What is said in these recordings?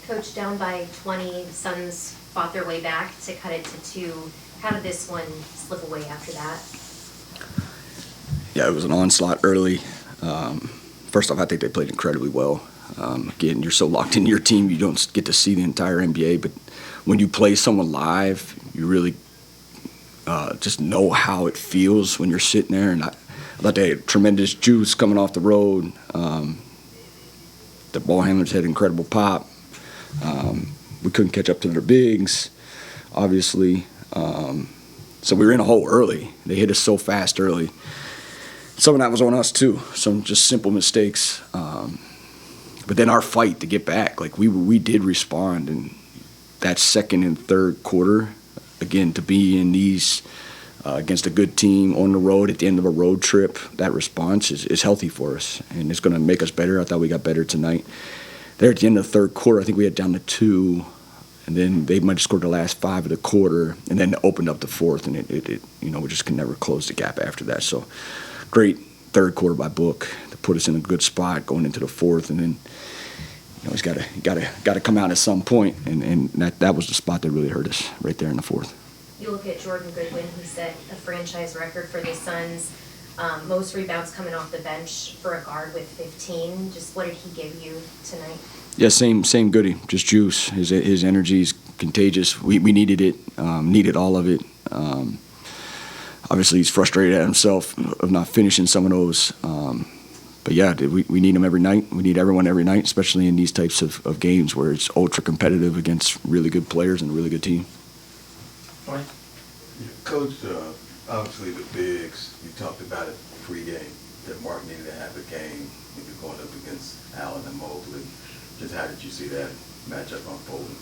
Coach, down by 20, the Suns fought their way back to cut it to 2. How did this one slip away after that? Yeah, it was an onslaught early. First off, I think they played incredibly well. Again, you're so locked into your team, you don't get to see the entire NBA. But when you play someone live, you really just know how it feels when you're sitting there. And I thought they had tremendous juice coming off the road. The ball handlers had incredible pop. We couldn't catch up to their bigs, obviously. So we were in a hole early. They hit us so fast early. Some of that was on us too. Some just simple mistakes. But then our fight to get back, like we did respond. And that second and third quarter, again, to be in these against a good team on the road at the end of a road trip, that response is healthy for us. And it's going to make us better. I thought we got better tonight. There at the end of the third quarter, I think we had down to 2. And then they might have scored the last 5 of the quarter, and then opened up the fourth, and it we just can never close the gap after that. So great third quarter by Book to put us in a good spot going into the fourth, and then he's got to come out at some point, and that was the spot that really hurt us right there in the fourth. You look at Jordan Goodwin, who set a franchise record for the Suns, most rebounds coming off the bench for a guard with 15. Just what did he give you tonight? Yeah, same Goody, just juice. His energy is contagious. We needed it, needed all of it. Obviously, he's frustrated at himself of not finishing some of those. But yeah, we need him every night. We need everyone every night, especially in these types of games where it's ultra competitive against really good players and a really good team. Right. Coach, obviously the bigs, you talked about it pregame, that Mark needed to have a game maybe going up against Allen and Mobley. Just how did you see that matchup unfolding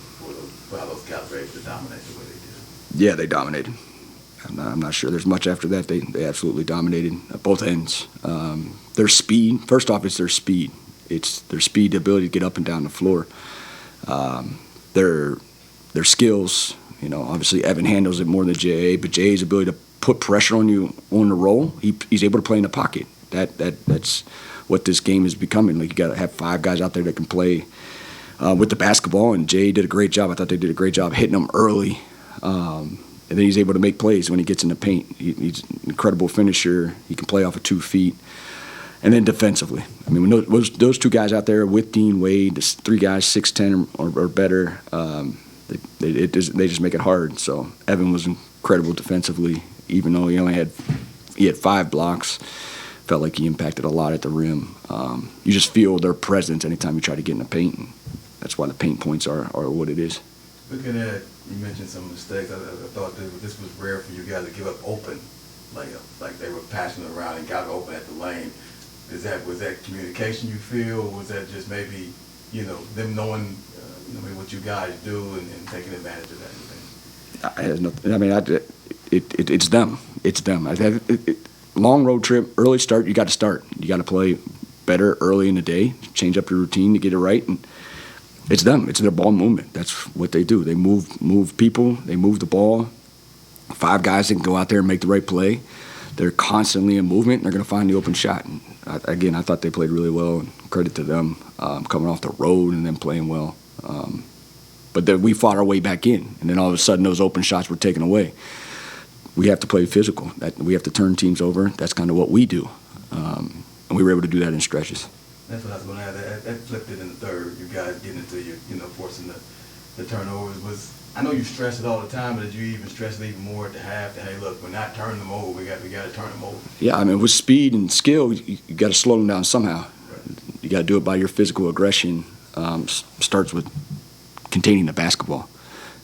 for how those Cavaliers to dominate the way they did? Yeah, they dominated. I'm not sure there's much after that. They absolutely dominated at both ends. Their speed, first off, it's their speed. It's their speed, the ability to get up and down the floor. Their skills, obviously Evan handles it more than J.A., but J.A.'s ability to put pressure on you on the roll, he's able to play in the pocket. That's what this game is becoming. Like, you got to have 5 guys out there that can play with the basketball, and Jay did a great job. I thought they did a great job hitting them early, and then he's able to make plays when he gets in the paint. He's an incredible finisher. He can play off of 2 feet. And then defensively, I mean, when those 2 guys out there with Dean Wade, the 3 guys 6'10" or better, they just make it hard. So Evan was incredible defensively, even though he had 5 blocks. Felt like he impacted a lot at the rim. You just feel their presence anytime you try to get in the paint, and that's why the paint points are what it is. Looking at, you mentioned some mistakes. I thought that this was rare for you guys to give up open layups, like they were passing it around and got open at the lane. Was that communication, you feel, or was that just maybe them knowing maybe what you guys do and taking advantage of that? It has nothing. I mean, it's them. It's them. Long road trip, early start, you got to start. You got to play better early in the day, change up your routine to get it right. And it's them. It's their ball movement. That's what they do. They move people. They move the ball. 5 guys that can go out there and make the right play. They're constantly in movement, and they're going to find the open shot. And I thought they played really well, and credit to them coming off the road and then playing well. But then we fought our way back in, and then all of a sudden those open shots were taken away. We have to play physical. We have to turn teams over. That's kind of what we do. And we were able to do that in stretches. That's what I was going to add. That flipped it in the third. You guys getting into forcing the turnovers. I know you stress it all the time, but did you even stress it even more at the half? That, hey, look, we're not turning them over. We got to turn them over. Yeah, I mean, with speed and skill, you got to slow them down somehow. Right. You got to do it by your physical aggression. Starts with containing the basketball.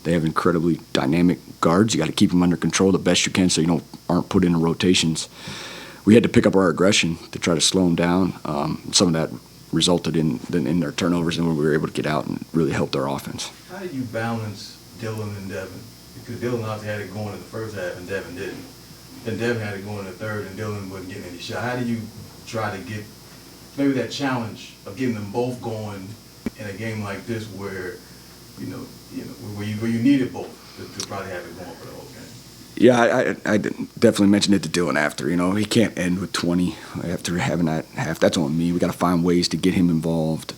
They have incredibly dynamic guards. You got to keep them under control the best you can so you aren't put into rotations. We had to pick up our aggression to try to slow them down. Some of that resulted in their turnovers, and when we were able to get out and really help their offense. How did you balance Dylan and Devin? Because Dylan obviously had it going in the first half and Devin didn't. Then Devin had it going in the third and Dylan wasn't getting any shot. How do you try to get maybe that challenge of getting them both going in a game like this where where you needed both to probably have it going for the whole game? Yeah, I definitely mentioned it to Dylan after. He can't end with 20 after having that half. That's on me. We got to find ways to get him involved.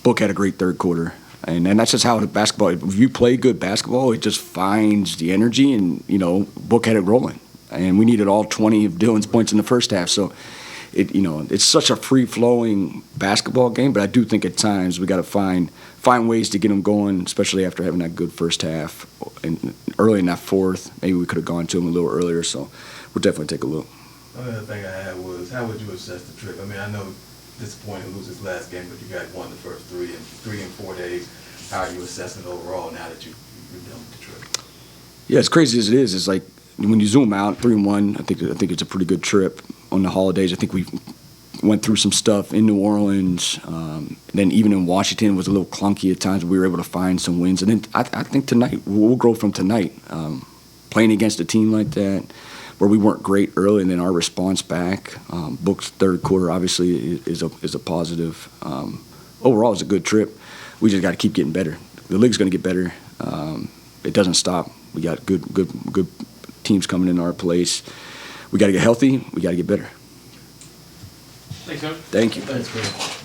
Book had a great third quarter. And that's just how the basketball, if you play good basketball, it just finds the energy and, book had it rolling. And we needed all 20 of Dylan's points in the first half. So, it's such a free-flowing basketball game, but I do think at times we got to find ways to get them going, especially after having that good first half. And early in that fourth, maybe we could have gone to them a little earlier. So we'll definitely take a look. Another thing I had was, how would you assess the trip? I mean, I know disappointed to lose this last game, but you guys won the first 3 in 4 days. How are you assessing overall now that you're done with the trip? Yeah, as crazy as it is, it's like when you zoom out, 3-1. I think it's a pretty good trip on the holidays. I think we went through some stuff in New Orleans. Then even in Washington, it was a little clunky at times. But we were able to find some wins, and then I think tonight we'll grow from tonight. Playing against a team like that, where we weren't great early, and then our response back. Book's third quarter obviously is a positive. Overall, it's a good trip. We just got to keep getting better. The league's going to get better. It doesn't stop. We got good teams coming into our place. We got to get healthy. We got to get better. Thanks, Coach. Thank you. Thanks, Chris.